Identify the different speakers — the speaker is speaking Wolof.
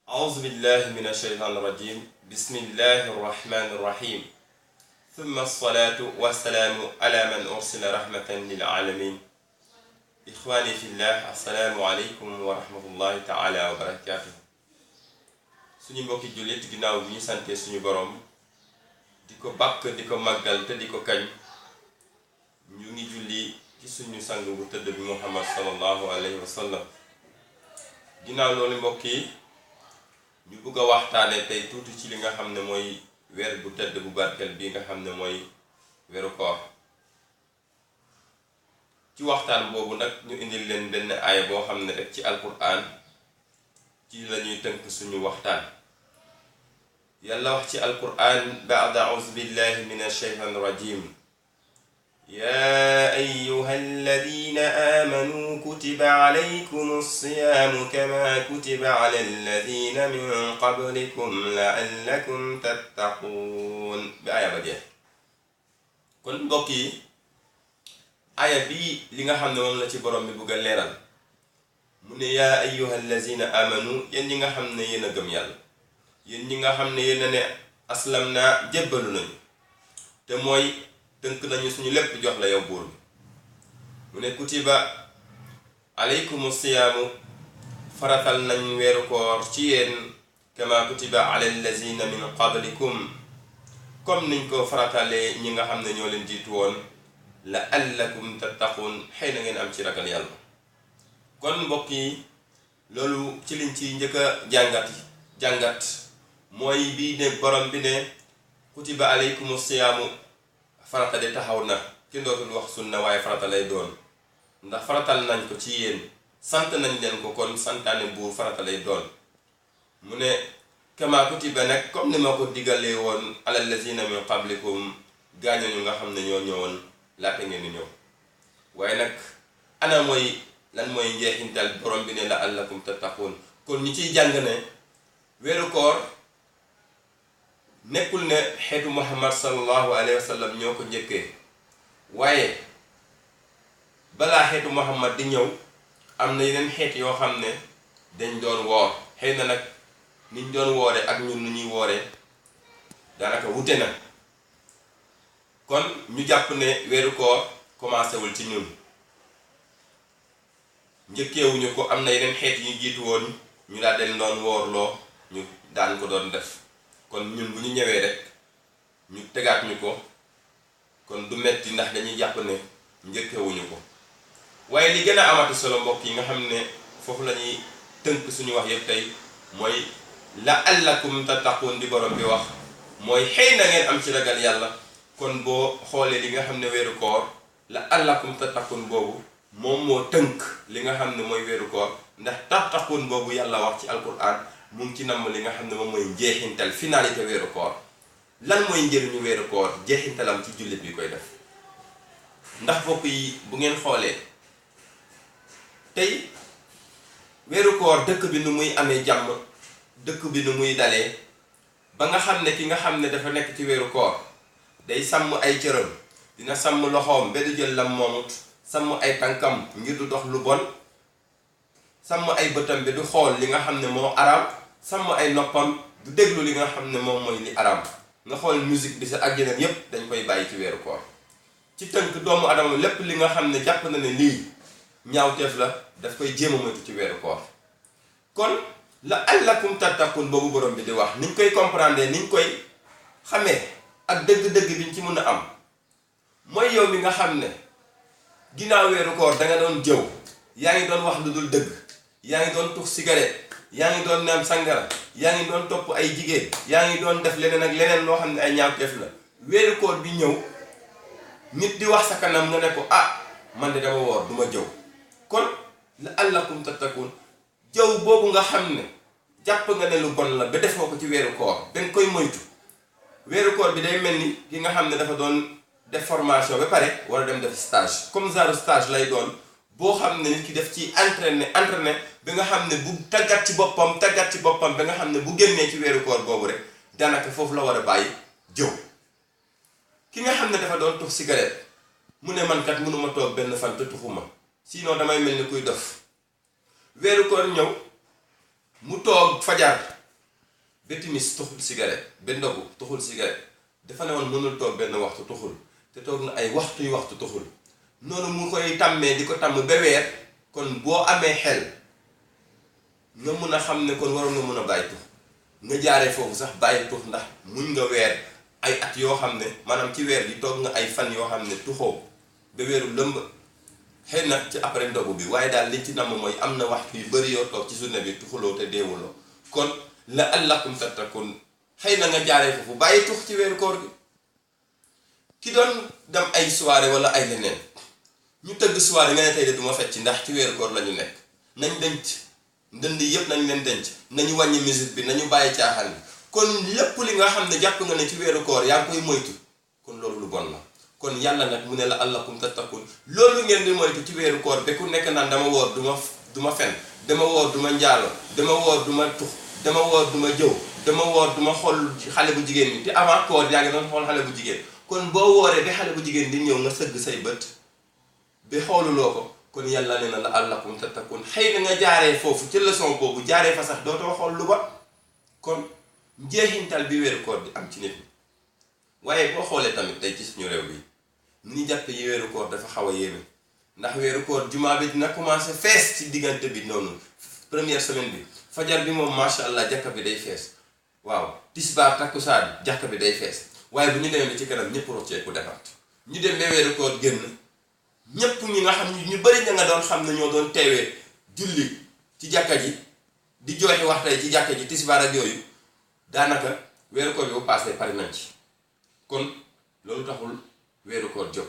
Speaker 1: أعوذ بالله من الشيطان الرجيم بسم الله الرحمن الرحيم ثم الصلاة والسلام على من أرسل رحمة للعالمين إخواني في الله السلام عليكم ورحمة الله تعالى وبركاته suñu mbokki jullit ginnaaw bi ñu sante suñu borom di ko bàkk di ko màggal te di ko kañ ñu ngi julli ci suñu sang bu tëdd bi Muhammad sallallahu alayhi wa sallam ginnaaw loolu mbokk yi ñu bëgg a waxtaane tey tuuti ci li nga xam ne mooy weer bu tëdd bu barkeel bi nga xam ne mooy weeru koor ci waxtaan boobu nag ñu indil leen benn aaya boo xam ne rek ci alquran ci la ñuy tënk suñu waxtaan yàlla wax ci alquran ba'da a'uuzu billahi min ash-shaytaani rajim yaa ayyuhalladhiina aamanuu kutiba alaykumus siyaamu kamaa kutiba alal ladhiina min qablikum la'allakum tattaquun bi aaya ba jeex kon mbokk yi aaya bii li nga xam ne moom la ci borom bi bëgg a leeral mu ne yaa ayyuhalladhiina aamanuu yéen ñi nga xam ne yéen a gëm yàlla yéen ñi nga xam ne yéen a ne aslam naa jébbalu nañu te mooy tënk nañu suñu lépp jox la yow buur bi mu ne kutiba alaykumu siyaamu faratal nañ weeru koor ci yéen kama kutiba ala allazina min qablikum comme niñ ko faratalee ñi nga xam ne ñoo leen jiitu woon la'allakum tattaqun xëy na ngeen am ci ragal yàlla kon mbokk yi loolu ci liñ ci njëkk a jàngat mooy bii ne borom bi ne kutiba alaykumu siyaamu farata de taxaw na ki dootul wax sunna waaye farata lay doon ndax faratal nañ ko ci yéen sant nañ leen ko kon santaane buur farata lay doon mu ne kama kutiba nag comme ni ma ko diggalee woon alal lazina min qablikum gaaño ñu nga xam ne ñoo ñëwoon laata ngeen di ñëw waaye nag ana mooy lan mooy njeexintal borom bi ne la'allakum tattaqun kon ñi ciy jàng ne weeru koor nekkul ne xeetu Muhammad sallallahu alayhi wa sallam ñoo ko njëkkee waaye balaa xeetu Muhammad di ñëw am na yeneen xeet yoo xam ne dañ doon woor xëy na nag niñ doon woore ak ñun nu ñuy wooree daanaka wute na kon ñu jàpp ne weeru koor commencé wul ci ñun njëkkeewuñu ko am na yeneen xeet yu jiitu woon ñu daal den doon woorloo ñu daan ko doon def kon ñun bu ñu ñëwee rek ñu tegaat ñu ko kon du metti ndax dañuy jàpp ne njëkkewuñu ko waaye li gën a amati solo mbokk yi nga xam ne foofu la ñuy tënk suñu wax yëpp tey mooy la'allakum tattaqun di borom bi wax mooy xëy na ngeen am ci ragal yàlla kon boo xoolee li nga xam ne weeru koor la'allakum tattaqun boobu moom moo tënk li nga xam ne mooy weeru koor ndax tattaqun boobu yàlla wax ci alquran mu ngi ci namm li nga xam ne moom mooy njeexintal finalité weeru koor lan mooy njëriñu weeru koor jeexintalam ci jullit bi koy def ndax bokk yi bu ngeen xoolee tey weeru koor dëkk bi nu muy amee jàmm dëkk bi nu muy dalee ba nga xam ne ki nga xam ne dafa nekk ci weeru koor day sàmm ay cëram dina sàmm loxoom ba du jël lam moomut sàmm ay tànkam ngir du dox lu bon sàmm ay bëtam bi du xool li nga xam ne moo araam sàmm ay noppam du déglu li nga xam ne moom mooy li araam nga xool musique bi sa ak yeneen yépp dañ koy bàyyi ci weeru koor ci tënk doomu adama lépp li nga xam ne jàpp na ne lii ñaawteef la daf koy jéem a moytu ci weeru koor kon la'allakum tattaqun boobu borom bi di wax niñ koy comprendre niñ koy xamee ak dëgg-dëgg biñ ci mën a am mooy yow mi nga xam ne ginnaaw weeru koor da nga doon jëw yaa ngi doon wax lu dul dëgg yaa ngi doon tux cigarette yaa ngi doon naan sangara yaa ngi doon topp ay jigéen yaa ngi doon def leneen ak leneen loo xam ne ay ñaawteef la weeru koor bi ñëw nit di wax sa kanam nga ne ko ah man de dama woor duma jëw kon la'allakum tattaqun jëw boobu nga xam ne jàpp nga ne lu bon la ba defoo ko ci weeru koor danga koy moytu weeru koor bi day mel ni ki nga xam ne dafa doon def formation ba pare war a dem def stage comme genre stage lay doon boo xam ne nit ki def ci entraîné ba nga xam ne bu tàggat ci boppam ba nga xam ne bu génnee ci weeru koor boobu rek daanaka foofu la war a bàyyi jëw ki nga xam ne dafa doon tux cigarette mu ne man kat mënuma toog benn fan te tuxuma sinon damay mel ni kuy dof weeru koor ñëw mu toog fajar ba timis tuxul cigarette ba ndogu tuxul cigarette dafa ne woon mënul toog benn waxtu tuxul te toog na ay waxtu tuxul noonu mu koy tàmmee di ko tàmm ba weer kon boo amee xel nga mun a xam ne kon waroon nga mun a bàyyi tux nga jaaree foofu sax bàyyi tux ndax muñ nga weer ay at yoo xam ne maanaam ci weer bi toog nga ay fan yoo xam ne tuxoo ba weeru lëmb xëy na ci après ndogu bi waaye daal liñ ci namm mooy am na waxtu yu bëri yoo toog ci journée bi tuxuloo te deewuloo kon la allakum tattakun xëy na nga jaaree foofu bàyyi tux ci weeru koor gi ki doon dem ay soirée wala ay leneen ñu tëgg soirée nga ne tey de duma fecc ndax ci weeru koor la ñu nekk nañ denc ndënd yëpp nañ leen denc nañu wàññi musique bi nañu bàyyi caaxaan bi kon lépp li nga xam ne jàpp nga ne ci weeru koor yaa ngi koy moytu kon loolu lu bon la kon yàlla nag mu ne la allakum tattakun loolu ngeen di moytu ci weeru koor ba ku nekk naan dama woor duma fen dama woor duma njaalo dama woor duma tux dama woor duma jëw dama woor duma xool xale bu jigéen ñi te avant koor yaa ngi doon xool xale bu jigéen kon boo wooree ba xale bu jigéen di ñëw nga sëgg say bët bi xooluloo ko kon yàlla nee na la allakum tattakun xëy na nga jaaree foofu ci leçon boobu jaaree fa sax dootoo xool lu ba kon njeexintal bi weeru koor di am ci nit ñi waaye boo xoolee tamit tey ci suñu réew bi ni ñu jàppe yi weeru koor dafa xaw a yéeme ndax weeru koor jumaa bi dina commencé fees ci diggante bi noonu première semaine bi fajar bi moom macha allah jàkka bi day fees waaw tisbaar takkusaan jàkka bi day fees waaye bu ñu demee ba ci kanam ñëpp rocceeku defaat ñu dem ba weeru koor génn ñëpp ñi nga xam ñu bëri ña nga doon xam ne ñoo doon teewee julli ci jàkka ji di joxe waxtay ci jàkka ji tisbaar ak yooyu daanaka weeru koor bi bu paasee pare nañ ci kon loolu taxul weeru koor jóg